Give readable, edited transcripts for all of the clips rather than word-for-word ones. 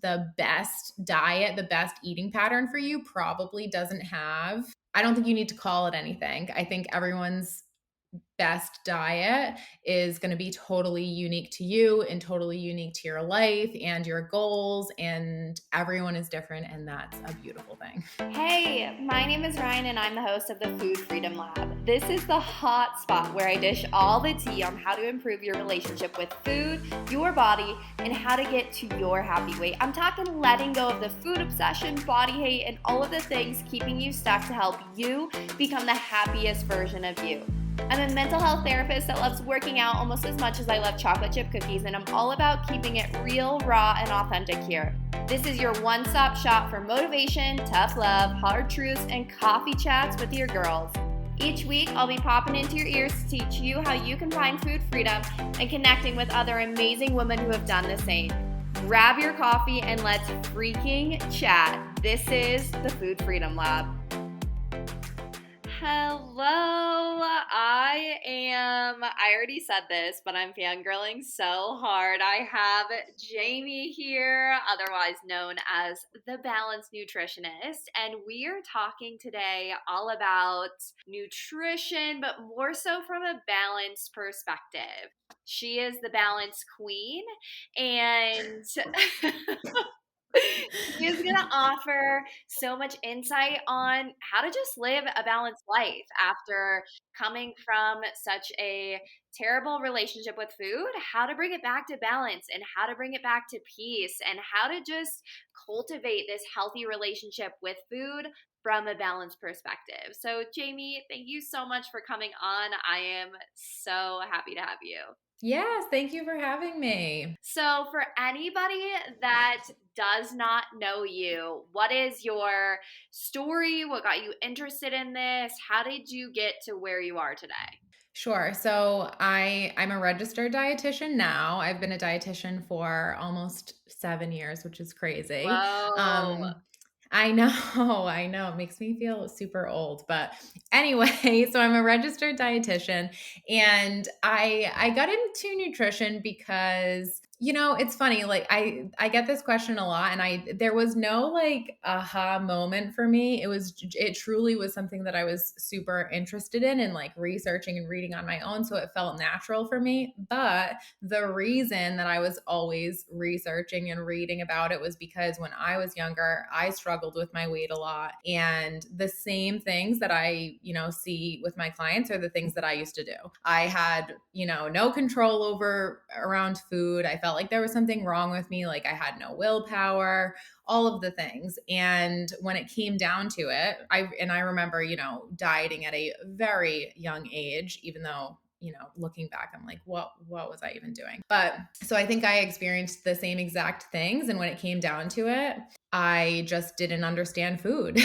the best diet, the best eating pattern for you probably doesn't have, I don't think you need to call it anything. I think everyone's best diet is going to be totally unique to you and totally unique to your life and your goals, and everyone is different, and that's a beautiful thing. Hey, my name is Ryan and I'm the host of the Food Freedom Lab. This is the hot spot where I dish all the tea on how to improve your relationship with food, your body, and how to get to your happy weight. I'm talking letting go of the food obsession, body hate, and all of the things keeping you stuck to help you become the happiest version of you. I'm a mental health therapist that loves working out almost as much as I love chocolate chip cookies, and I'm all about keeping it real, raw, and authentic here. This is your one-stop shop for motivation, tough love, hard truths, and coffee chats with your girls. Each week, I'll be popping into your ears to teach you how you can find food freedom and connecting with other amazing women who have done the same. Grab your coffee and let's freaking chat. This is the Food Freedom Lab. Hello, I already said this, but I'm fangirling so hard. I have Jamie here, otherwise known as the Balanced Nutritionist, and we are talking today all about nutrition, but more so from a balanced perspective. She is the Balance Queen, and he is going to offer so much insight on how to just live a balanced life after coming from such a terrible relationship with food, how to bring it back to balance and how to bring it back to peace and how to just cultivate this healthy relationship with food from a balanced perspective. So, Jamie, thank you so much for coming on. I am so happy to have you. Yes, thank you for having me. So, for anybody that does not know you, what is your story? What got you interested in this? How did you get to where you are today? Sure. So I'm a registered dietitian now. I've been a dietitian for almost 7 years, which is crazy. Whoa. I know, I know. It makes me feel super old. But anyway, so I'm a registered dietitian, and I got into nutrition because, it's funny, like I get this question a lot, and there was no like aha moment for me. It truly was something that I was super interested in and like researching and reading on my own, so it felt natural for me. But the reason that I was always researching and reading about it was because when I was younger, I struggled with my weight a lot. And the same things that I, see with my clients are the things that I used to do. I had, no control around food. I felt like there was something wrong with me. Like I had no willpower, all of the things. And when it came down to it, I remember, dieting at a very young age, even though looking back, I'm like, what was I even doing? But so I think I experienced the same exact things. And when it came down to it, I just didn't understand food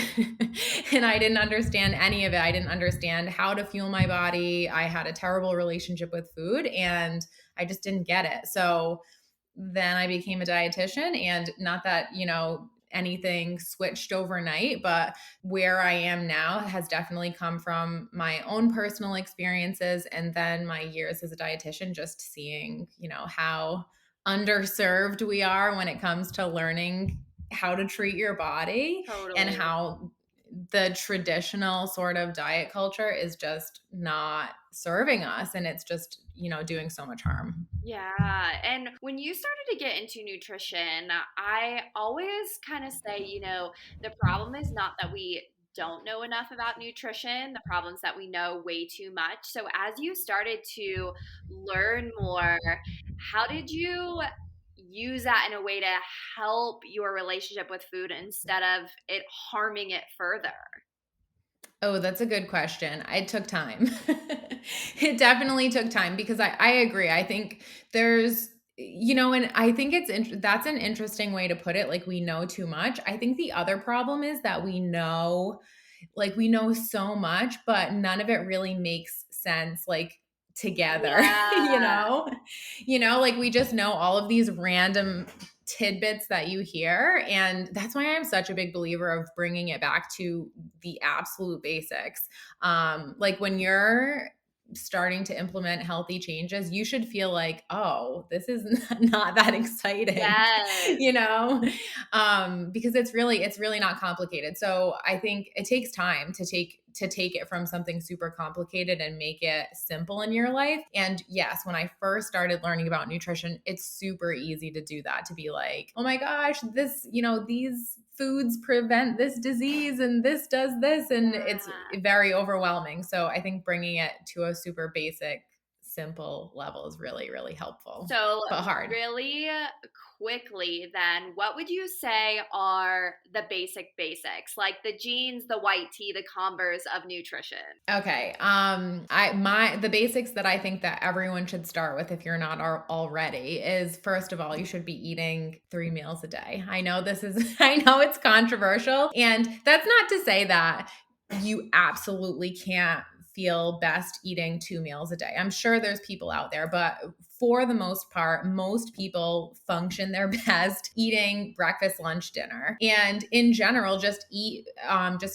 and I didn't understand any of it. I didn't understand how to fuel my body. I had a terrible relationship with food and I just didn't get it. So then I became a dietitian, and not that, anything switched overnight, but where I am now has definitely come from my own personal experiences and then my years as a dietitian, just seeing, how underserved we are when it comes to learning how to treat your body. Totally. And how the traditional sort of diet culture is just not serving us, and it's just, doing so much harm. Yeah. And when you started to get into nutrition, I always kind of say, the problem is not that we don't know enough about nutrition. The problem is that we know way too much. So as you started to learn more, how did you use that in a way to help your relationship with food instead of it harming it further? Oh, that's a good question. It took time. It definitely took time because I agree. I think there's, and I think that's an interesting way to put it. Like we know too much. I think the other problem is that we know so much, but none of it really makes sense like together, Yeah. like we just know all of these random tidbits that you hear. And that's why I'm such a big believer of bringing it back to the absolute basics. Like when you're starting to implement healthy changes, you should feel like, oh, this is not that exciting, Yes. you know, because it's really not complicated. So I think it takes time to take it from something super complicated and make it simple in your life. And yes, when I first started learning about nutrition, it's super easy to do that, to be like, oh my gosh, this, these foods prevent this disease and this does this, and it's Yeah. very overwhelming. So I think bringing it to a super basic, simple level is really, really helpful, So, but hard. really quickly, then, what would you say are the basics, like the jeans, the white tee, the Converse of nutrition? Okay. The basics that I think that everyone should start with, if you're not already, is, first of all, you should be eating 3 meals a day. I know I know it's controversial, and that's not to say that you absolutely can't feel best eating 2 meals a day. I'm sure there's people out there, but for the most part, most people function their best eating breakfast, lunch, dinner, and in general, just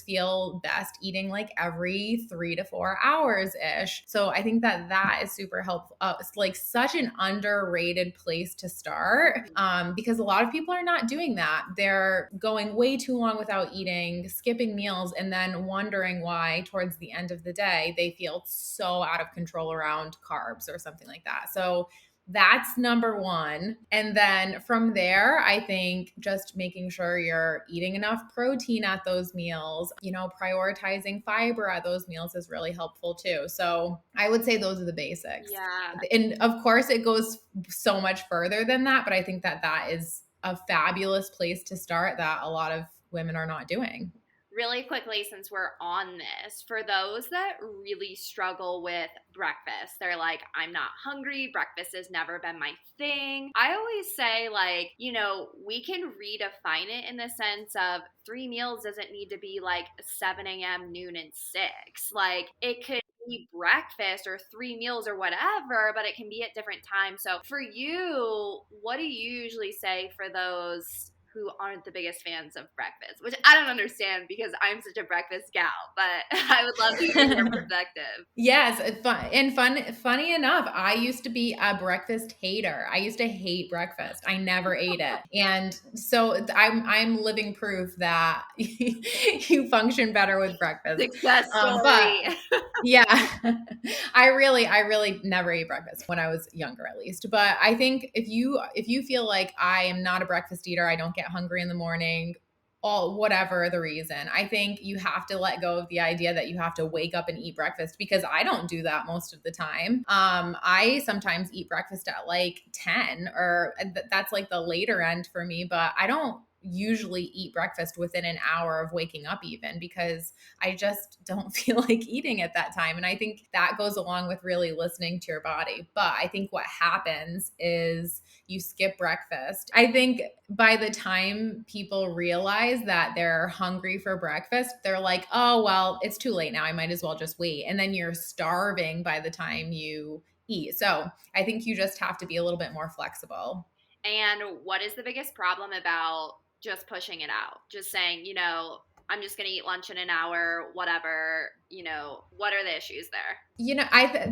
feel best eating like every 3 to 4 hours ish. So I think that is super helpful. It's like such an underrated place to start, because a lot of people are not doing that. They're going way too long without eating, skipping meals, and then wondering why towards the end of the day they feel so out of control around carbs or something like that. So that's number one. And then from there, I think just making sure you're eating enough protein at those meals, prioritizing fiber at those meals is really helpful too. So I would say those are the basics. Yeah. And of course, it goes so much further than that, but I think that is a fabulous place to start that a lot of women are not doing. Really quickly, since we're on this, for those that really struggle with breakfast, they're like, I'm not hungry, breakfast has never been my thing. I always say, like, we can redefine it in the sense of 3 meals doesn't need to be like 7 a.m., noon, and 6. Like, it could be breakfast or 3 meals or whatever, but it can be at different times. So for you, what do you usually say for those who aren't the biggest fans of breakfast, which I don't understand because I'm such a breakfast gal, but I would love to hear your perspective. Yes, funny enough, I used to be a breakfast hater. I used to hate breakfast. I never ate it. And so I'm living proof that you function better with breakfast. Success But story. yeah, I really never ate breakfast when I was younger, at least. But I think if you feel like I am not a breakfast eater, I don't get hungry in the morning, all whatever the reason, I think you have to let go of the idea that you have to wake up and eat breakfast, because I don't do that most of the time. I sometimes eat breakfast at like 10, or that's like the later end for me, but I don't usually eat breakfast within an hour of waking up, even, because I just don't feel like eating at that time. And I think that goes along with really listening to your body. But I think what happens is you skip breakfast. I think by the time people realize that they're hungry for breakfast, they're like, oh, well, it's too late now. I might as well just wait. And then you're starving by the time you eat. So I think you just have to be a little bit more flexible. And what is the biggest problem about just pushing it out? Just saying, I'm just going to eat lunch in an hour, whatever, what are the issues there?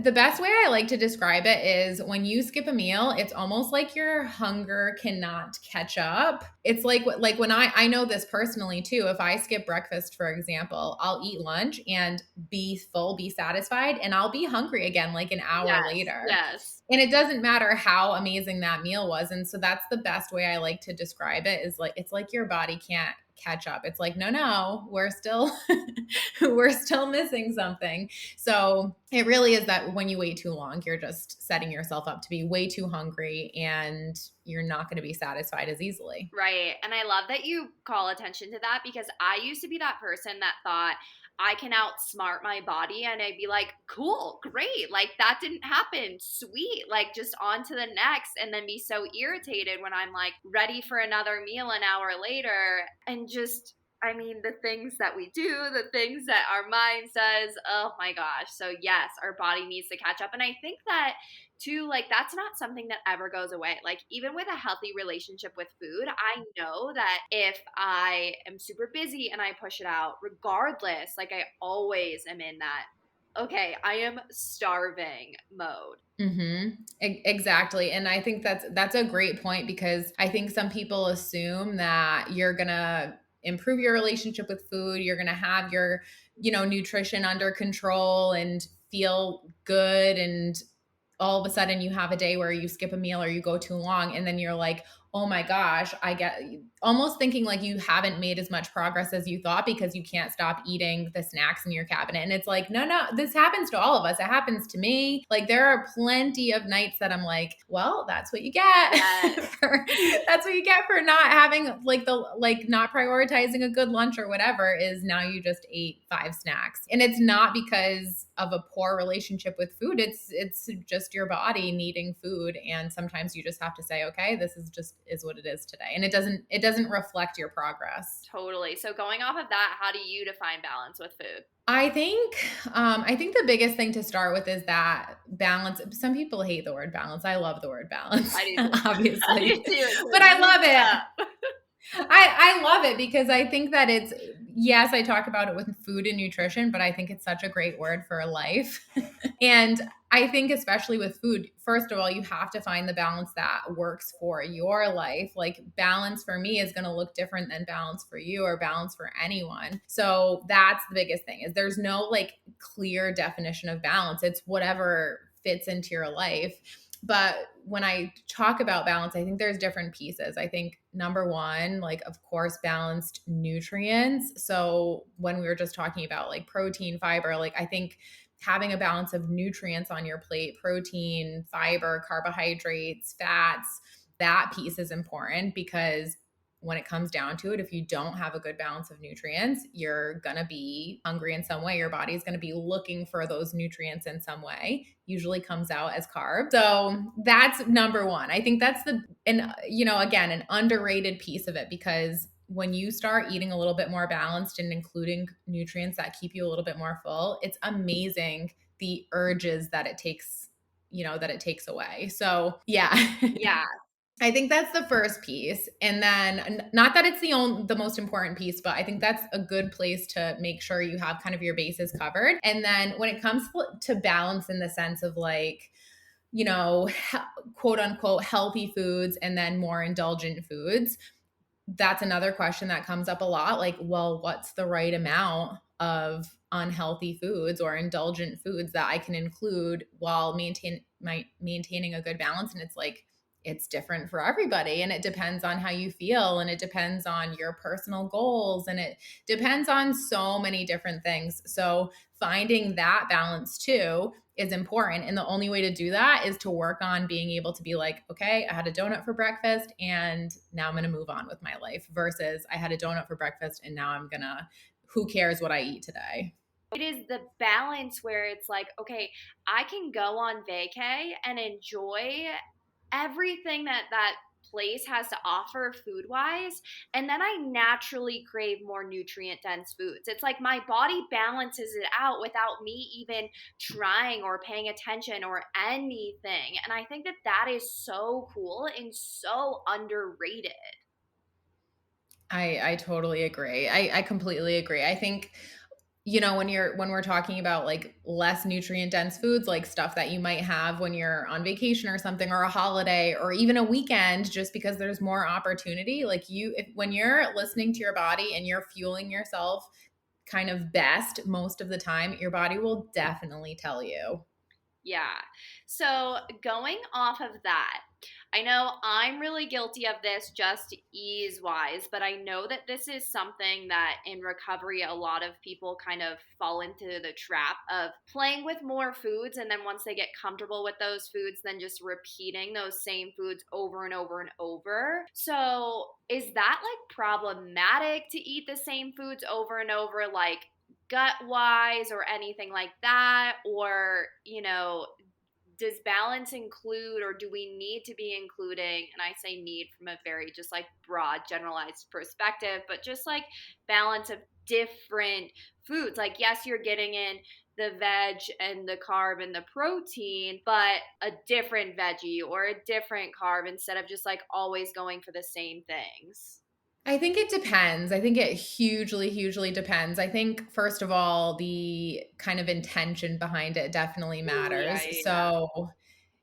The best way I like to describe it is when you skip a meal, it's almost like your hunger cannot catch up. It's like when I know this personally too. If I skip breakfast, for example, I'll eat lunch and be full, be satisfied, and I'll be hungry again like an hour Yes, later. yes. And it doesn't matter how amazing that meal was. And so that's the best way I like to describe it, is like, it's like your body can't catch up. It's like, no, we're still we're still missing something. So it really is that when you wait too long, you're just setting yourself up to be way too hungry, and you're not going to be satisfied as easily. Right. And I love that you call attention to that, because I used to be that person that thought I can outsmart my body, and I'd be like, cool, great. Like, that didn't happen. Sweet. Like, just on to the next, and then be so irritated when I'm like ready for another meal an hour later. And just, the things that we do, the things that our mind says, oh my gosh. So yes, our body needs to catch up. And I think that too, like, that's not something that ever goes away. Like, even with a healthy relationship with food, I know that if I am super busy and I push it out, regardless, like, I always am in that okay, I am starving mode. Exactly. And I think that's a great point because I think some people assume that you're going to improve your relationship with food, you're going to have your, nutrition under control and feel good, and all of a sudden you have a day where you skip a meal or you go too long, and then you're like, oh my gosh, I get almost thinking like you haven't made as much progress as you thought because you can't stop eating the snacks in your cabinet. And it's like, no, this happens to all of us. It happens to me. Like there are plenty of nights that I'm like, well, that's what you get. Yes. That's what you get for not having not prioritizing a good lunch or whatever, is now you just ate 5 snacks. And it's not because of a poor relationship with food. It's just your body needing food. And sometimes you just have to say, okay, this is what it is today. And it doesn't reflect your progress. Totally. So going off of that, how do you define balance with food? I think the biggest thing to start with is that balance. Some people hate the word balance. I love the word balance, I do too. obviously, I do too. but I love it. I love it because I think that yes, I talk about it with food and nutrition, but I think it's such a great word for life. And I think especially with food, first of all, you have to find the balance that works for your life. Like balance for me is going to look different than balance for you or balance for anyone. So that's the biggest thing, is there's no like clear definition of balance. It's whatever fits into your life. But when I talk about balance, I think there's different pieces. I think number one, like, of course, balanced nutrients. So when we were just talking about like protein, fiber, like I think having a balance of nutrients on your plate, protein, fiber, carbohydrates, fats, that piece is important, because when it comes down to it, if you don't have a good balance of nutrients, you're going to be hungry in some way. Your body's going to be looking for those nutrients in some way, usually comes out as carbs. So that's number one. I think that's again, an underrated piece of it, because when you start eating a little bit more balanced and including nutrients that keep you a little bit more full, it's amazing the urges that it takes, away. So yeah. Yeah. I think that's the first piece. And then, not that it's the most important piece, but I think that's a good place to make sure you have kind of your bases covered. And then when it comes to balance in the sense of like, quote unquote healthy foods and then more indulgent foods, that's another question that comes up a lot. Like, well, what's the right amount of unhealthy foods or indulgent foods that I can include while maintaining a good balance? And it's like, it's different for everybody, and it depends on how you feel, and it depends on your personal goals, and it depends on so many different things. So finding that balance too is important. And the only way to do that is to work on being able to be like, okay, I had a donut for breakfast and now I'm going to move on with my life, versus I had a donut for breakfast and now who cares what I eat today? It is the balance where it's like, okay, I can go on vacay and enjoy everything that place has to offer food wise, and then I naturally crave more nutrient dense foods. It's like my body balances it out without me even trying or paying attention or anything. And I think that is so cool and so underrated. I totally agree. I completely agree. I think, when we're talking about like less nutrient dense foods, like stuff that you might have when you're on vacation or something, or a holiday, or even a weekend, just because there's more opportunity, like when you're listening to your body and you're fueling yourself kind of best most of the time, your body will definitely tell you. Yeah. So going off of that, I know I'm really guilty of this just ease wise, but I know that this is something that in recovery, a lot of people kind of fall into the trap of playing with more foods. And then once they get comfortable with those foods, then just repeating those same foods over and over and over. So is that like problematic to eat the same foods over and over, like gut wise or anything like that? Or, does balance include, or do we need to be including, and I say need from a very just like broad generalized perspective, but just like balance of different foods? Like, yes, you're getting in the veg and the carb and the protein, but a different veggie or a different carb instead of just like always going for the same things. I think it depends. I think it hugely, hugely depends. I think, first of all, the kind of intention behind it definitely Ooh, yeah, matters. yeah, yeah. So,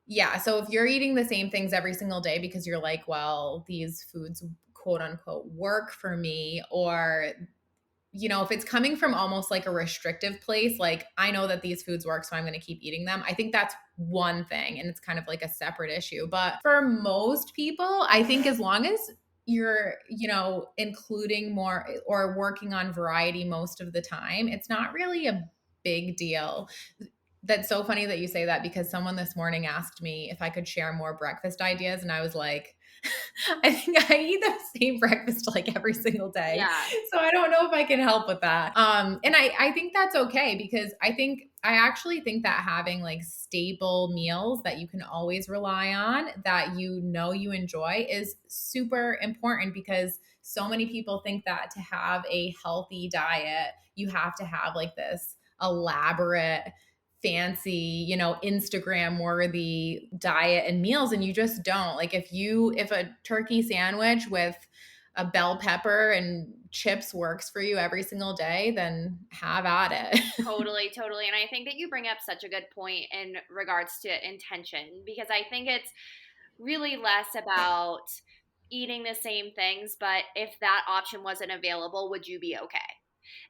yeah, so if you're eating the same things every single day because you're like, well, these foods quote unquote work for me, or if it's coming from almost like a restrictive place, like I know that these foods work, so I'm going to keep eating them. I think that's one thing, and it's kind of like a separate issue. But for most people, I think as long as you're, including more or working on variety most of the time, it's not really a big deal. That's so funny that you say that because someone this morning asked me if I could share more breakfast ideas, and I was like, I think I eat the same breakfast like every single day. Yeah, So I don't know if I can help with that. And I think that's okay because I actually think that having like staple meals that you can always rely on, that you enjoy, is super important because so many people think that to have a healthy diet, you have to have like this elaborate, fancy, Instagram worthy diet and meals, and you just don't. Like if a turkey sandwich with a bell pepper and chips works for you every single day, then have at it. totally, totally. And I think that you bring up such a good point in regards to intention because I think it's really less about eating the same things, but if that option wasn't available, would you be okay?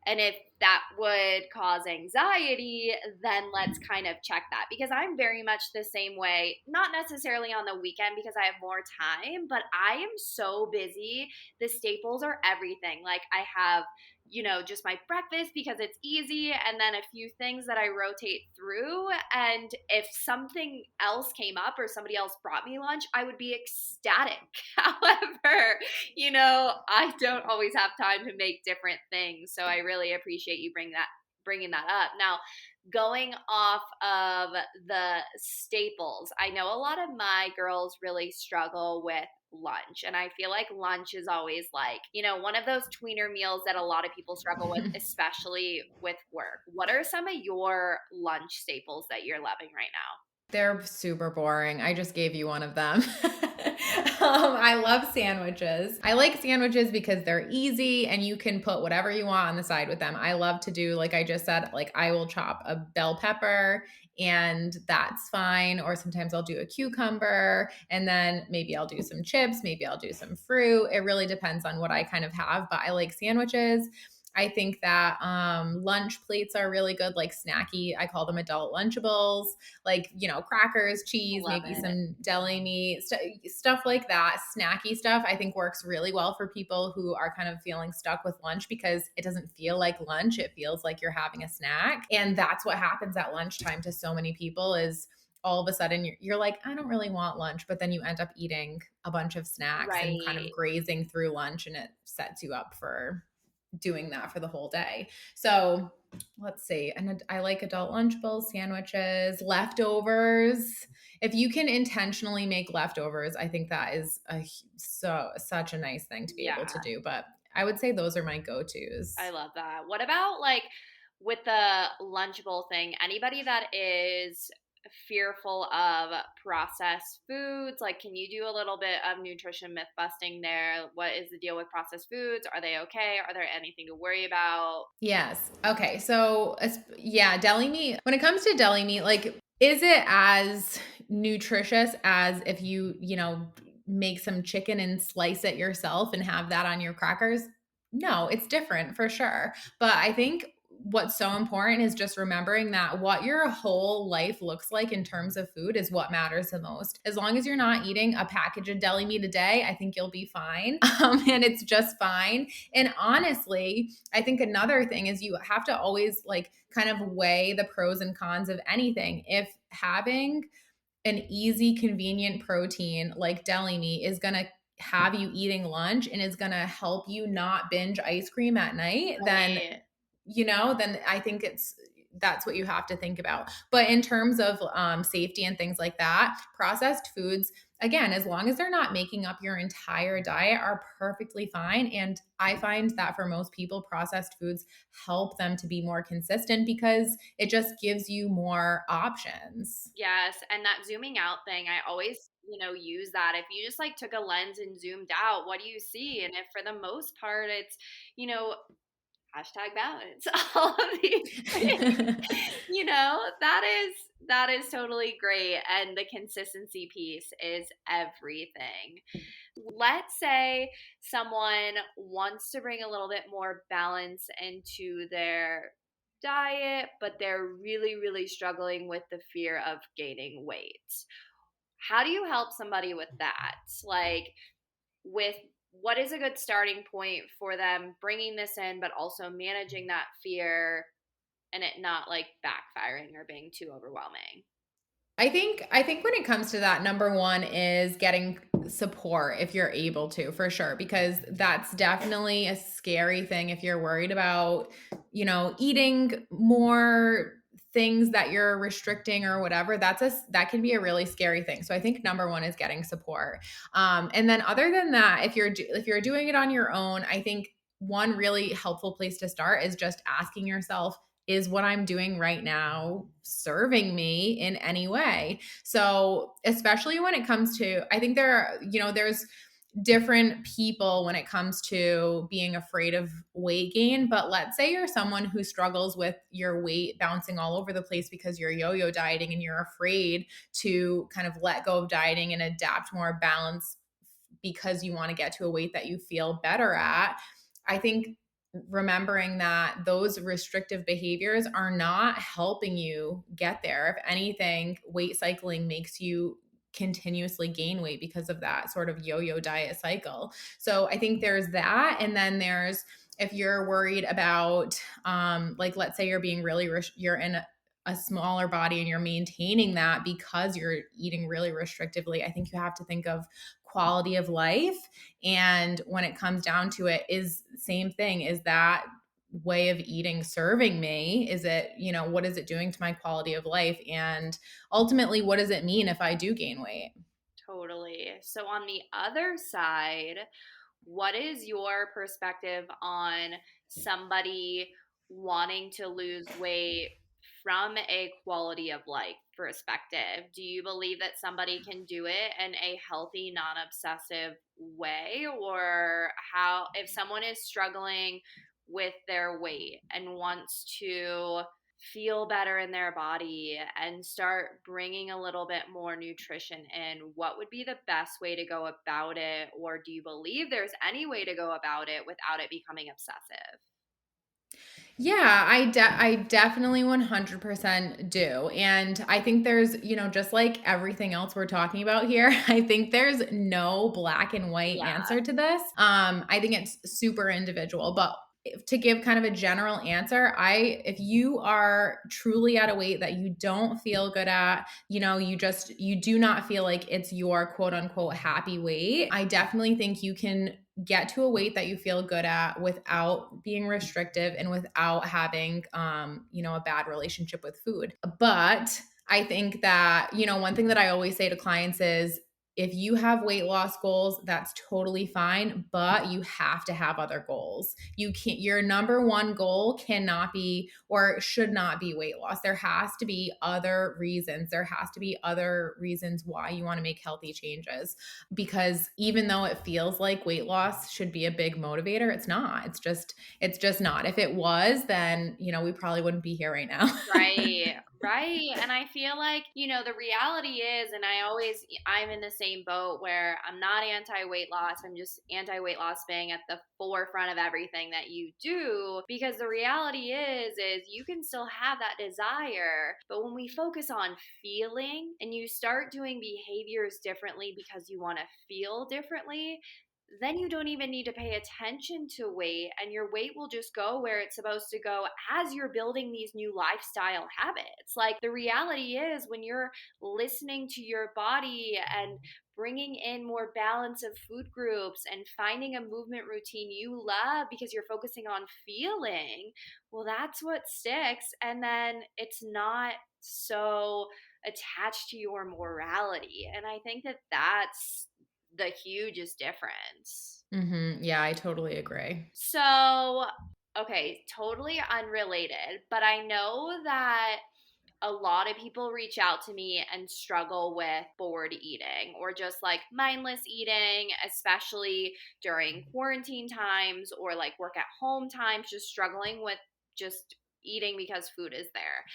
And if that would cause anxiety, then let's kind of check that because I'm very much the same way, not necessarily on the weekend because I have more time, but I am so busy. The staples are everything. Like I have, just my breakfast because it's easy and then a few things that I rotate through. And if something else came up or somebody else brought me lunch, I would be ecstatic. However, I don't always have time to make different things. So I really appreciate you bringing that up. Now, going off of the staples, I know a lot of my girls really struggle with lunch. And I feel like lunch is always like, one of those tweener meals that a lot of people struggle with, especially with work. What are some of your lunch staples that you're loving right now? They're super boring. I just gave you one of them. I love sandwiches. I like sandwiches because they're easy and you can put whatever you want on the side with them. I love to do, like I just said, like I will chop a bell pepper and that's fine. Or sometimes I'll do a cucumber and then maybe I'll do some chips, maybe I'll do some fruit. It really depends on what I kind of have, but I like sandwiches. I think that lunch plates are really good, like snacky. I call them adult Lunchables, like, crackers, cheese, Love maybe it. some deli meat, stuff like that. Snacky stuff, I think works really well for people who are kind of feeling stuck with lunch because it doesn't feel like lunch. It feels like you're having a snack. And that's what happens at lunchtime to so many people is all of a sudden you're like, I don't really want lunch, but then you end up eating a bunch of snacks and kind of Right. grazing through lunch, and it sets you up for doing that for the whole day. So let's see. And I like adult Lunchables, sandwiches, leftovers. If you can intentionally make leftovers, I think that is such a nice thing to be able to Yeah. do. But I would say those are my go-tos. I love that. What about like with the Lunchable thing? Anybody that is fearful of processed foods, like can you do a little bit of nutrition myth busting there? What is the deal with processed foods? Are they okay? Are there anything to worry about? Yes. Okay. So, yeah, deli meat. When it comes to deli meat, like, is it as nutritious as if make some chicken and slice it yourself and have that on your crackers? No, it's different for sure. But I think what's so important is just remembering that what your whole life looks like in terms of food is what matters the most. As long as you're not eating a package of deli meat a day, I think you'll be fine. And it's just fine. And honestly, I think another thing is you have to always like kind of weigh the pros and cons of anything. If having an easy, convenient protein like deli meat is going to have you eating lunch and is going to help you not binge ice cream at night, then Right. then I think that's what you have to think about. But in terms of safety and things like that, processed foods, again, as long as they're not making up your entire diet, are perfectly fine. And I find that for most people, processed foods help them to be more consistent because it just gives you more options. Yes, and that zooming out thing, I always use that. If you just like took a lens and zoomed out, what do you see? And if for the most part it's, you know, hashtag balance, all of these things, that is totally great. And the consistency piece is everything. Let's say someone wants to bring a little bit more balance into their diet, but they're really, really struggling with the fear of gaining weight. How do you help somebody with that? Like, with what is a good starting point for them bringing this in, but also managing that fear and it not like backfiring or being too overwhelming? I think when it comes to that, number one is getting support if you're able to, for sure, because that's definitely a scary thing if you're worried about, eating more things that you're restricting or whatever. That can be a really scary thing. So I think number one is getting support. And then other than that, if you're doing it on your own, I think one really helpful place to start is just asking yourself, is what I'm doing right now serving me in any way? So, especially when it comes to, I think there's different people when it comes to being afraid of weight gain. But let's say you're someone who struggles with your weight bouncing all over the place because you're yo yo dieting and you're afraid to kind of let go of dieting and adapt more balance because you want to get to a weight that you feel better at. I think remembering that those restrictive behaviors are not helping you get there. If anything, weight cycling makes you continuously gain weight because of that sort of yo-yo diet cycle. So I think there's that. And then there's, if you're worried about, like, let's say you're being really, you're in a smaller body and you're maintaining that because you're eating really restrictively, I think you have to think of quality of life. And when it comes down to it, is same thing. Is that way of eating serving me? Is it, what is it doing to my quality of life? And ultimately, what does it mean if I do gain weight? Totally. So, on the other side, what is your perspective on somebody wanting to lose weight from a quality of life perspective? Do you believe that somebody can do it in a healthy, non obsessive way? Or how, if someone is struggling with their weight and wants to feel better in their body and start bringing a little bit more nutrition in, what would be the best way to go about it? Or do you believe there's any way to go about it without it becoming obsessive? Yeah, I definitely 100% do. And I think there's, just like everything else we're talking about here, I think there's no black and white Yeah. answer to this. I think it's super individual, but to give kind of a general answer, if you are truly at a weight that you don't feel good at, you do not feel like it's your quote unquote happy weight, I definitely think you can get to a weight that you feel good at without being restrictive and without having a bad relationship with food. But I think that, one thing that I always say to clients is, if you have weight loss goals, that's totally fine, but you have to have other goals. Your number one goal cannot be or should not be weight loss. There has to be other reasons. There has to be other reasons why you want to make healthy changes, because even though it feels like weight loss should be a big motivator, it's not. It's just not. If it was, then, we probably wouldn't be here right now. Right, right. And I feel like, the reality is, and I'm in the same boat where I'm not anti weight loss. I'm just anti weight loss being at the forefront of everything that you do. Because the reality is you can still have that desire. But when we focus on feeling and you start doing behaviors differently because you want to feel differently, then you don't even need to pay attention to weight, and your weight will just go where it's supposed to go as you're building these new lifestyle habits. Like, the reality is, when you're listening to your body and bringing in more balance of food groups and finding a movement routine you love because you're focusing on feeling, well, that's what sticks. And then it's not so attached to your morality. And I think that that's the hugest difference. Yeah, I totally agree. So, okay, totally unrelated, but I know that a lot of people reach out to me and struggle with bored eating or just like mindless eating, especially during quarantine times or like work at home times, just struggling with just eating because food is there.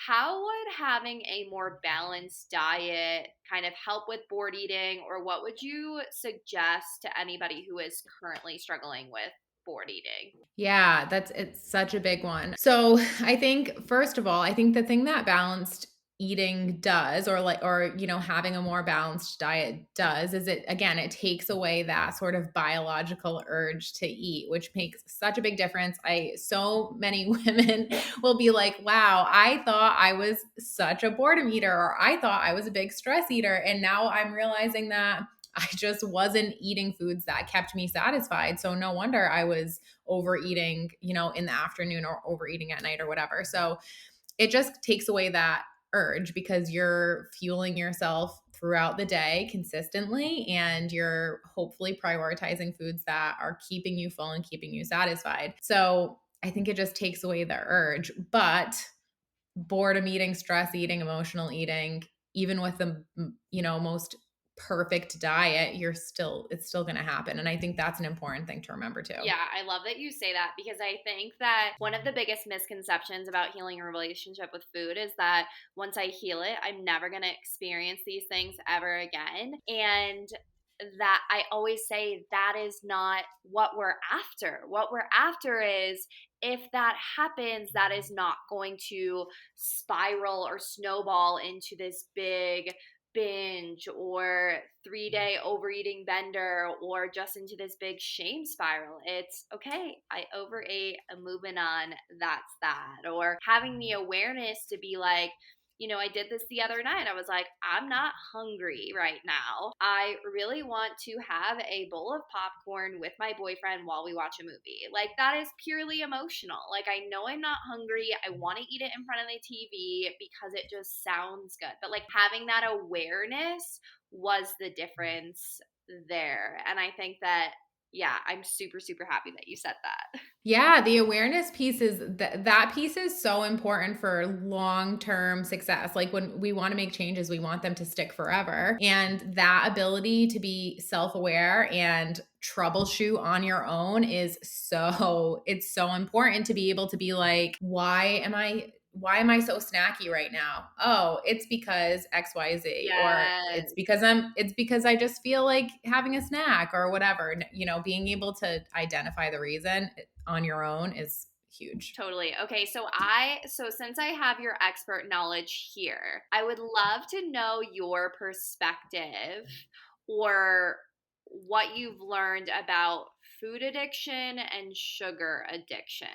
How would having a more balanced diet kind of help with bored eating, or what would you suggest to anybody who is currently struggling with bored eating? Yeah, it's such a big one. So, I think first of all, I think the thing that balanced eating does, or having a more balanced diet does, is it takes away that sort of biological urge to eat, which makes such a big difference. I So many women will be like, "Wow, I thought I was such a boredom eater, or I thought I was a big stress eater, and now I'm realizing that I just wasn't eating foods that kept me satisfied. So no wonder I was overeating, in the afternoon or overeating at night or whatever." So it just takes away that urge because you're fueling yourself throughout the day consistently, and you're hopefully prioritizing foods that are keeping you full and keeping you satisfied. So I think it just takes away the urge. But boredom eating, stress eating, emotional eating, even with the most perfect diet, it's still going to happen. And I think that's an important thing to remember too. Yeah, I love that you say that because I think that one of the biggest misconceptions about healing a relationship with food is that once I heal it, I'm never going to experience these things ever again. And that I always say that is not what we're after. What we're after is if that happens, that is not going to spiral or snowball into this big binge or 3-day overeating bender or just into this big shame spiral. It's okay, I overate, I'm moving on, that's that. Or having the awareness to be like, I did this the other night. I was like, I'm not hungry right now. I really want to have a bowl of popcorn with my boyfriend while we watch a movie. Like, that is purely emotional. Like, I know I'm not hungry. I want to eat it in front of the TV because it just sounds good. But, like, having that awareness was the difference there. And I think that, yeah, I'm super, super happy that you said that. Yeah, the awareness piece that piece is so important for long-term success. Like when we want to make changes, we want them to stick forever. And that ability to be self-aware and troubleshoot on your own it's so important to be able to be like, why am I so snacky right now? Oh, it's because XYZ, or Yes. it's because I just feel like having a snack or whatever. Being able to identify the reason on your own is huge. Totally. Okay, so since I have your expert knowledge here, I would love to know your perspective or what you've learned about food addiction and sugar addiction.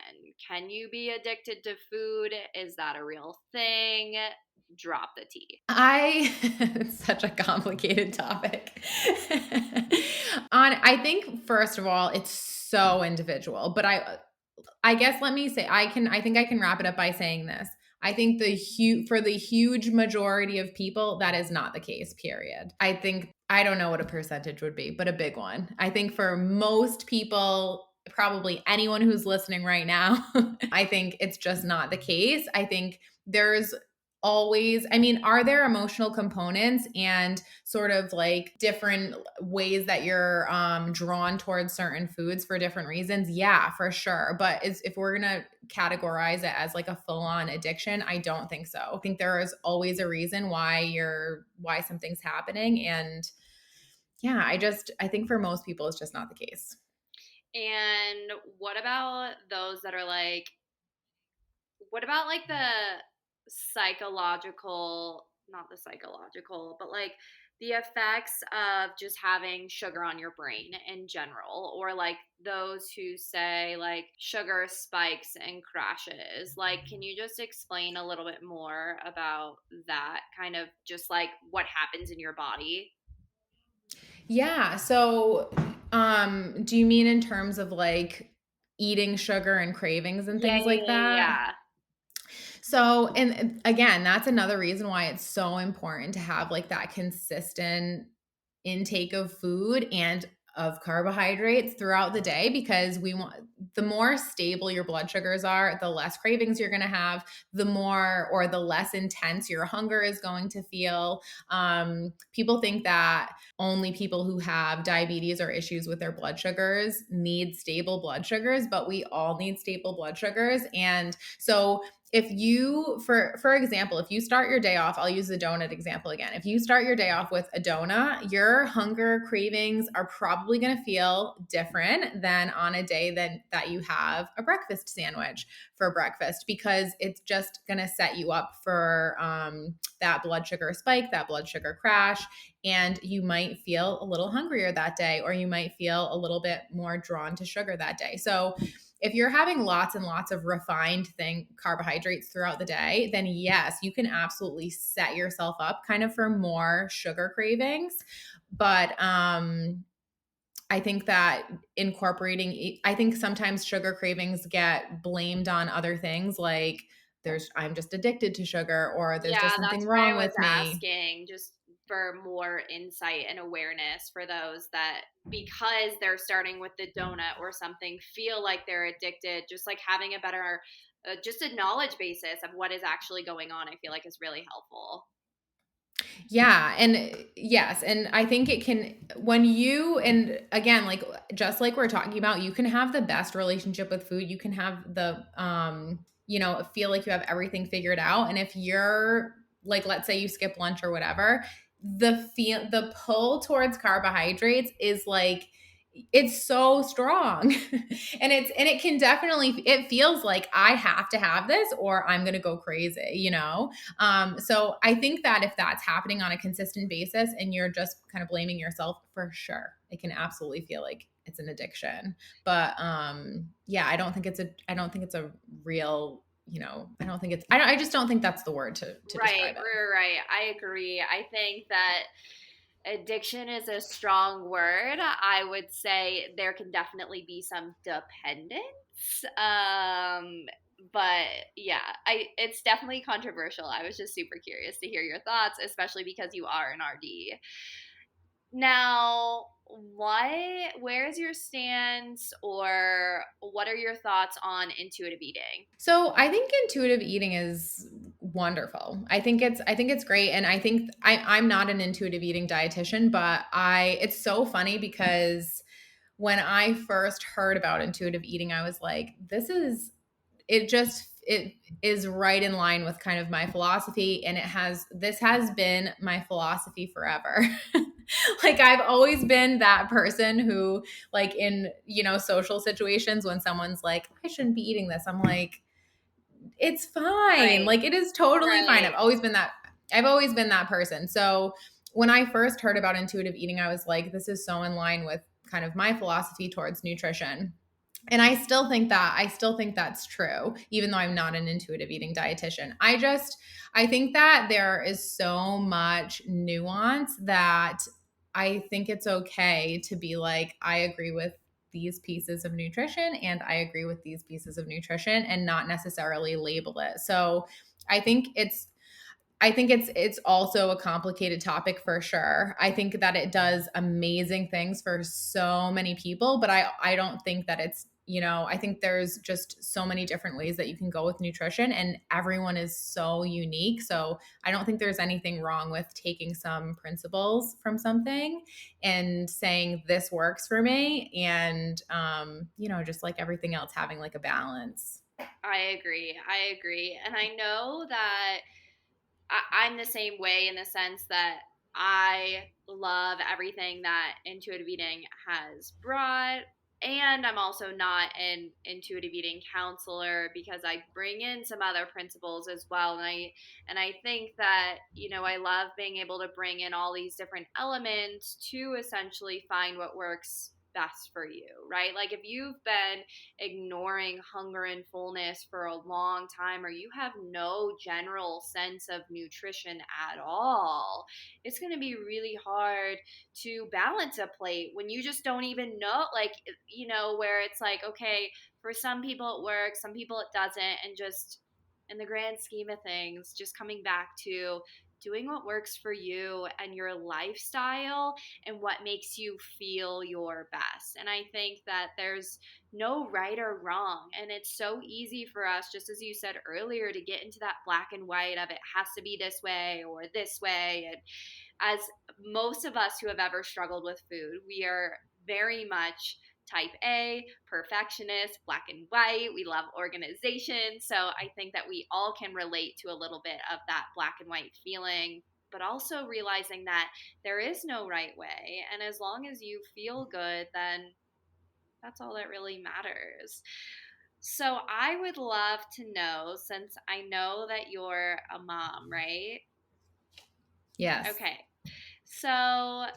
Can you be addicted to food? Is that a real thing? Drop the tea. It's such a complicated topic. I think first of all, it's so individual, but I guess let me say I think I can wrap it up by saying this. I think for the huge majority of people, that is not the case, period. I don't know what a percentage would be, but a big one. I think for most people, probably anyone who's listening right now, I think it's just not the case. I think there's are there emotional components and sort of like different ways that you're drawn towards certain foods for different reasons? Yeah, for sure. But if we're going to categorize it as like a full-on addiction, I don't think so. I think there is always a reason why something's happening. And yeah, I think for most people, it's just not the case. And what about like the psychological, not the psychological, but like the effects of just having sugar on your brain in general, or like those who say like sugar spikes and crashes? Like, can you just explain a little bit more about that kind of just like what happens in your body? Yeah. So, do you mean in terms of like eating sugar and cravings and Yeah, things yeah, like yeah, that? yeah. So, and again, that's another reason why it's so important to have like that consistent intake of food and of carbohydrates throughout the day, because the more stable your blood sugars are, the less cravings you're going to have, the more or the less intense your hunger is going to feel. People think that only people who have diabetes or issues with their blood sugars need stable blood sugars, but we all need stable blood sugars. And so if you, for example, if you start your day off, I'll use the donut example again. If you start your day off with a donut, your hunger cravings are probably going to feel different than on a day that you have a breakfast sandwich for breakfast, because it's just going to set you up for that blood sugar spike, that blood sugar crash, and you might feel a little hungrier that day, or you might feel a little bit more drawn to sugar that day. So if you're having lots and lots of refined carbohydrates throughout the day, then yes, you can absolutely set yourself up kind of for more sugar cravings. But I think that I think sometimes sugar cravings get blamed on other things, like I'm just addicted to sugar, or there's Yeah, just something that's why I wrong was with me. asking, just for more insight and awareness for those that, because they're starting with the donut or something, feel like they're addicted. Just like having a better, just a knowledge basis of what is actually going on, I feel like is really helpful. Yeah, and yes, and I think it can, when you, and again, like just like we're talking about, you can have the best relationship with food. You can have the feel like you have everything figured out. And if you're like, let's say you skip lunch or whatever, the pull towards carbohydrates is like, it's so strong. And it can definitely, it feels like I have to have this or I'm going to go crazy, so I think that if that's happening on a consistent basis and you're just kind of blaming yourself, for sure, it can absolutely feel like it's an addiction. But yeah, I don't think it's a real, I just don't think that's the word to Right, describe it. right. I agree. I think that addiction is a strong word. I would say there can definitely be some dependence. But yeah, I it's definitely controversial. I was just super curious to hear your thoughts, especially because you are an RD. Now, where's your stance, or what are your thoughts on intuitive eating? So I think intuitive eating is wonderful. I think it's great. And I think I'm not an intuitive eating dietitian, but it's so funny because when I first heard about intuitive eating, I was like, it is right in line with kind of my philosophy. And this has been my philosophy forever. Like I've always been that person who, like, in, social situations, when someone's like, I shouldn't be eating this, I'm like, it's fine. Right, Like it is totally fine. right. I've always been that person. So when I first heard about intuitive eating, I was like, this is so in line with kind of my philosophy towards nutrition. And I still think that's true, even though I'm not an intuitive eating dietitian. I think that there is so much nuance that I think it's okay to be like, I agree with these pieces of nutrition and I agree with these pieces of nutrition, and not necessarily label it. So I think it's it's also a complicated topic for sure. I think that it does amazing things for so many people, but I don't think that it's, I think there's just so many different ways that you can go with nutrition, and everyone is so unique. So I don't think there's anything wrong with taking some principles from something and saying this works for me, and just like everything else, having like a balance. I agree. I agree. And I know that I'm the same way in the sense that I love everything that intuitive eating has brought. And I'm also not an intuitive eating counselor because I bring in some other principles as well. And I think that, I love being able to bring in all these different elements to essentially find what works best for you, right? Like if you've been ignoring hunger and fullness for a long time, or you have no general sense of nutrition at all, it's going to be really hard to balance a plate when you just don't even know, like, where it's like, okay, for some people it works, some people it doesn't, and just in the grand scheme of things, just coming back to doing what works for you and your lifestyle and what makes you feel your best. And I think that there's no right or wrong. And it's so easy for us, just as you said earlier, to get into that black and white of it has to be this way or this way. And as most of us who have ever struggled with food, we are very much type A, perfectionist, black and white. We love organization. So I think that we all can relate to a little bit of that black and white feeling, but also realizing that there is no right way. And as long as you feel good, then that's all that really matters. So I would love to know, since I know that you're a mom, right? Yes. Okay. So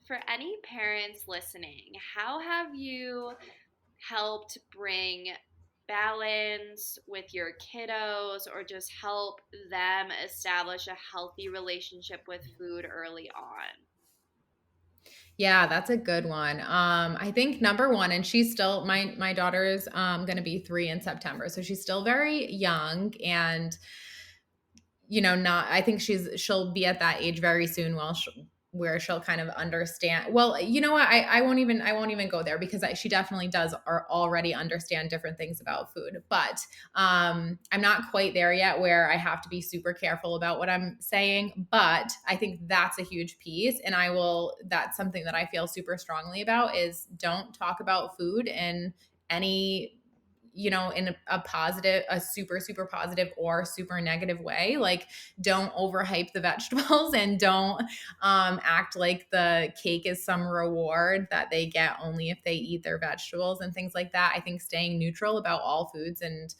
for any parents listening, how have you helped bring balance with your kiddos or just help them establish a healthy relationship with food early on? Yeah, that's a good one. I think number one, and she's still my daughter is going to be 3 in September, so she's still very young, and not. I think she'll be at that age very soon. Where she'll kind of understand. Well, you know what? I won't even go there because she definitely does already understand different things about food. But I'm not quite there yet where I have to be super careful about what I'm saying. But I think that's a huge piece, and That's something that I feel super strongly about is don't talk about food in any in a positive, a super, super positive or super negative way. Like, don't overhype the vegetables and don't act like the cake is some reward that they get only if they eat their vegetables and things like that. I think staying neutral about all foods and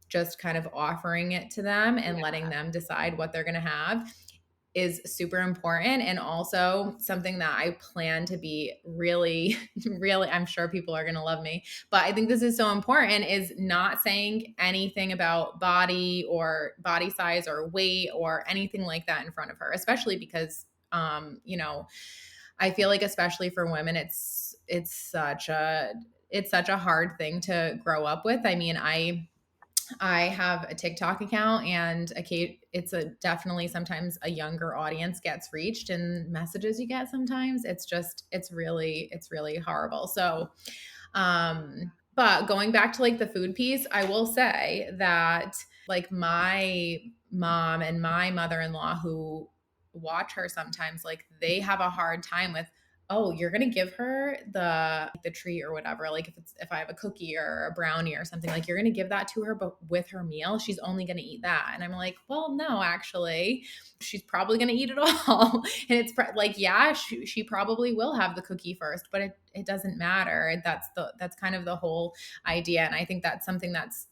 just kind of offering it to them and letting Yeah. them decide what they're going to have is super important, and also something that I plan to be really, really, I'm sure people are going to love me, but I think this is so important, is not saying anything about body or body size or weight or anything like that in front of her, especially because, I feel like especially for women, it's such a hard thing to grow up with. I mean, I have a TikTok account, and it's a definitely sometimes a younger audience gets reached, and messages you get sometimes it's really horrible. So, but going back to like the food piece, I will say that like my mom and my mother-in-law who watch her sometimes, like they have a hard time with, oh, you're gonna give her the treat or whatever. Like if I have a cookie or a brownie or something, like you're gonna give that to her, but with her meal, she's only gonna eat that. And I'm like, well, no, actually, she's probably gonna eat it all. And like, yeah, she probably will have the cookie first, but it doesn't matter. That's kind of the whole idea. And I think that's something that's,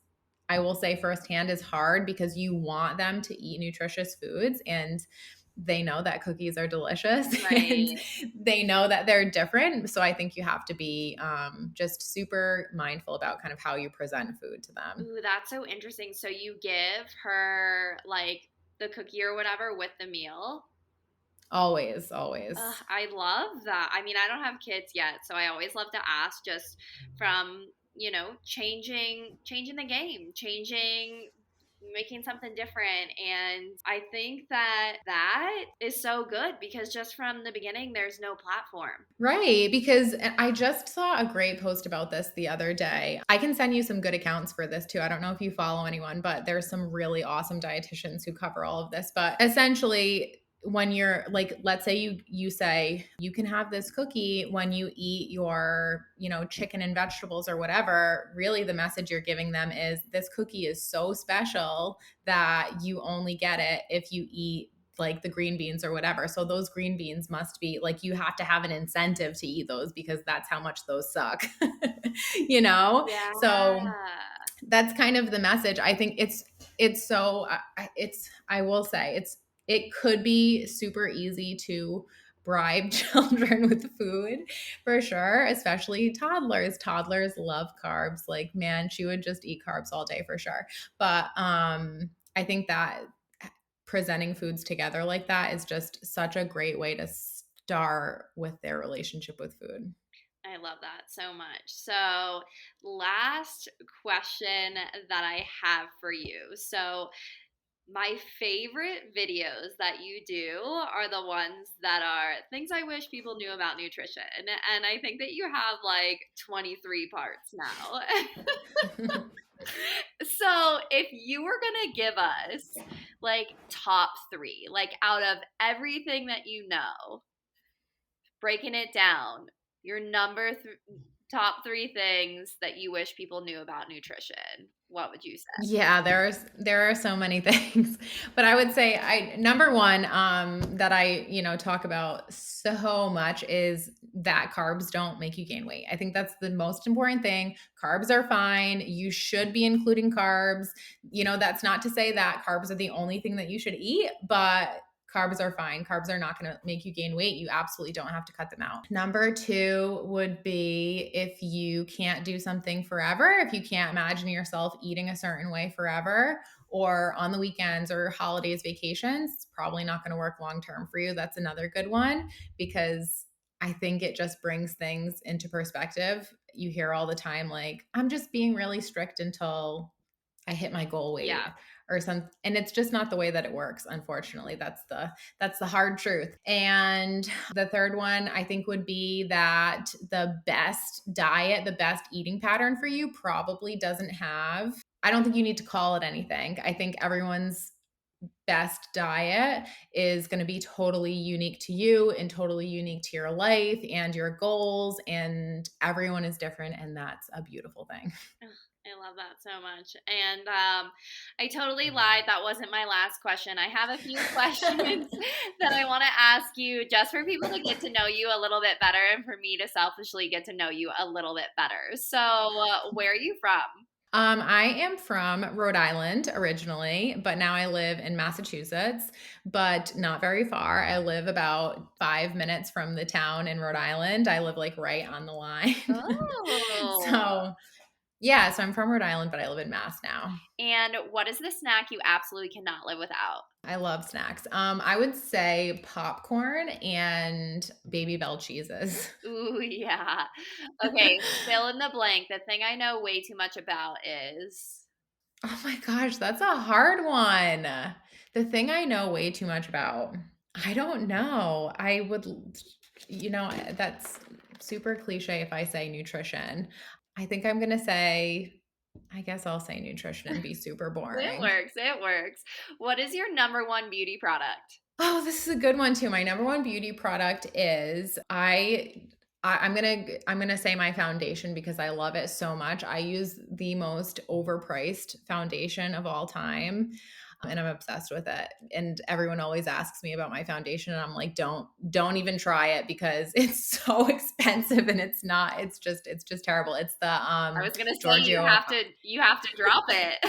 I will say firsthand, is hard because you want them to eat nutritious foods, and they know that cookies are delicious and Right. they know that they're different. So I think you have to be just super mindful about kind of how you present food to them. Ooh, that's so interesting. So you give her like the cookie or whatever with the meal. Always, always. I love that. I mean, I don't have kids yet, so I always love to ask just from, changing the game, making something different. And I think that that is so good because just from the beginning there's no platform. Right, because I just saw a great post about this the other day. I can send you some good accounts for this too. I don't know if you follow anyone, but there's some really awesome dietitians who cover all of this. But essentially, when you're like, let's say you say you can have this cookie when you eat your, chicken and vegetables or whatever, really the message you're giving them is this cookie is so special that you only get it if you eat like the green beans or whatever. So those green beans must be like, you have to have an incentive to eat those because that's how much those suck, you know? Yeah. So that's kind of the message. I think it's so, I will say it could be super easy to bribe children with food for sure, especially toddlers. Toddlers love carbs. Like, man, she would just eat carbs all day for sure. But I think that presenting foods together like that is just such a great way to start with their relationship with food. I love that so much. So, last question that I have for you. So, My favorite videos that you do are the ones that are things I wish people knew about nutrition. And I think that you have like 23 parts now. So, if you were going to give us like top three, like out of everything that you know, breaking it down, your top three things that you wish people knew about nutrition, what would you say? Yeah, there are so many things. But I would say number one, that I talk about so much is that carbs don't make you gain weight. I think that's the most important thing. Carbs are fine. You should be including carbs. That's not to say that carbs are the only thing that you should eat, but carbs are fine. Carbs are not going to make you gain weight. You absolutely don't have to cut them out. Number two would be if you can't do something forever, if you can't imagine yourself eating a certain way forever, or on the weekends or holidays, vacations, it's probably not going to work long term for you. That's another good one because I think it just brings things into perspective. You hear all the time, like, I'm just being really strict until I hit my goal weight Yeah. or something. And it's just not the way that it works. Unfortunately, that's the hard truth. And the third one I think would be that the best diet, the best eating pattern for you probably doesn't have, I don't think you need to call it anything. I think everyone's best diet is going to be totally unique to you and totally unique to your life and your goals, and everyone is different, and that's a beautiful thing. Ugh, I love that so much. And I totally lied. That wasn't my last question. I have a few questions that I want to ask you just for people to get to know you a little bit better and for me to selfishly get to know you a little bit better. So, where are you from? I am from Rhode Island originally, but now I live in Massachusetts, but not very far. I live about 5 minutes from the town in Rhode Island. I live like right on the line. Oh. So, yeah, so I'm from Rhode Island, but I live in Mass now. And what is the snack you absolutely cannot live without? I love snacks. I would say popcorn and Baby Bell cheeses. Ooh, yeah. Okay, fill in the blank. The thing I know way too much about is. Oh my gosh, that's a hard one. The thing I know way too much about, I don't know. That's super cliche if I say nutrition. I think I'm going to say, I guess I'll say nutrition and be super It boring. works. It works. What is your number one beauty product? Oh, this is a good one too. My number one beauty product is I'm gonna say my foundation because I love it so much. I use the most overpriced foundation of all time, and I'm obsessed with it. And everyone always asks me about my foundation, and I'm like, don't even try it because it's so expensive and it's just terrible. It's the I was gonna say Giorgio. you have to drop it.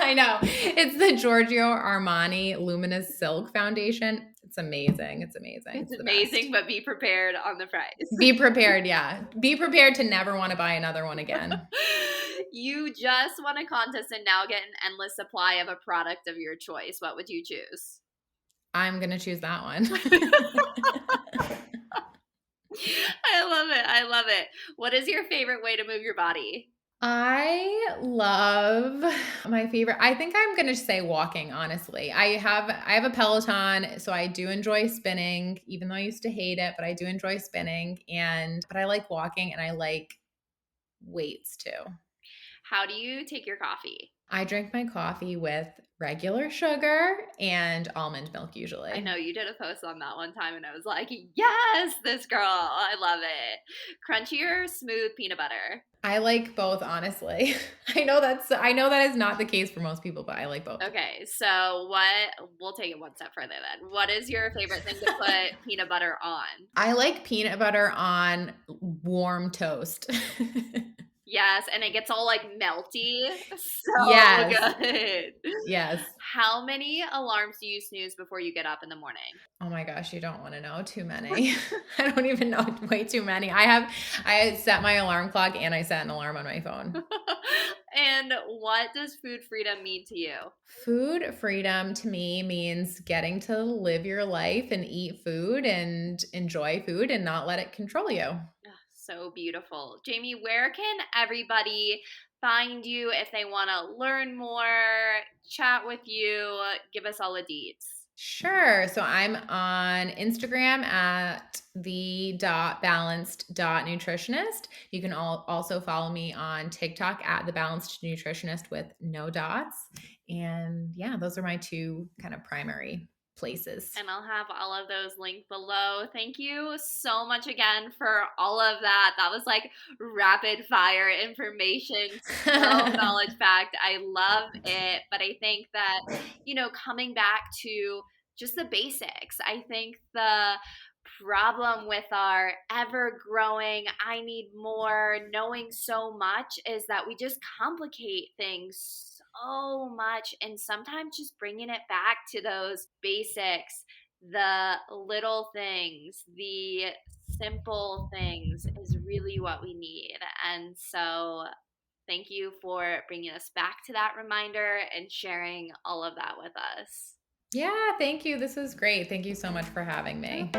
I know. It's the Giorgio Armani Luminous Silk Foundation. It's amazing. It's amazing. It's It's the amazing, best. but be prepared on the price. Be prepared. Yeah. Be prepared to never want to buy another one again. You just won a contest and now get an endless supply of a product of your choice. What would you choose? I'm going to choose that one. I love it. I love it. What is your favorite way to move your body? I love my favorite. I think I'm going to say walking, honestly. I have a Peloton, so I do enjoy spinning, even though I used to hate it, but I do enjoy spinning but I like walking and I like weights too. How do you take your coffee? I drink my coffee with regular sugar and almond milk I usually. know you did a post on that one time, and I was like, yes, this girl. I love it. Crunchy or smooth peanut butter? I like both, honestly. I know that is not the case for most people, but I like both. Okay, so we'll take it one step further then. What is your favorite thing to put peanut butter on? I like peanut butter on warm toast. Yes, and it gets all like melty. So Yes. good. Yes. How many alarms do you snooze before you get up in the morning? Oh my gosh, you don't want to know too many. I don't even know way too many. I set my alarm clock and I set an alarm on my phone. And what does food freedom mean to you? Food freedom to me means getting to live your life and eat food and enjoy food and not let it control you. Ugh, so beautiful. Jamie, where can everybody find you if they want to learn more, chat with you? Give us all the deets. Sure. So I'm on Instagram at the.balanced.nutritionist. You can also follow me on TikTok at the balanced nutritionist with no dots. And yeah, those are my two kind of primary places. And I'll have all of those linked below. Thank you so much again for all of that. That was like rapid fire information, so knowledge packed. I love it. But I think that, coming back to just the basics, I think the problem with our ever growing, I need more, knowing so much is that we just complicate things so much. And sometimes just bringing it back to those basics, the little things, the simple things is really what we need. And so thank you for bringing us back to that reminder and sharing all of that with us. Yeah, thank you. This was great. Thank you so much for having me.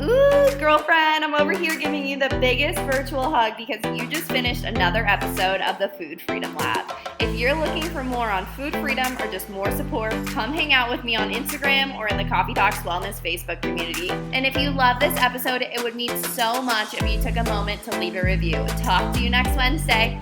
Ooh, girlfriend, I'm over here giving you the biggest virtual hug because you just finished another episode of the Food Freedom Lab. If you're looking for more on food freedom or just more support, come hang out with me on Instagram or in the Coffee Talks Wellness Facebook community. And if you love this episode, it would mean so much if you took a moment to leave a review. Talk to you next Wednesday.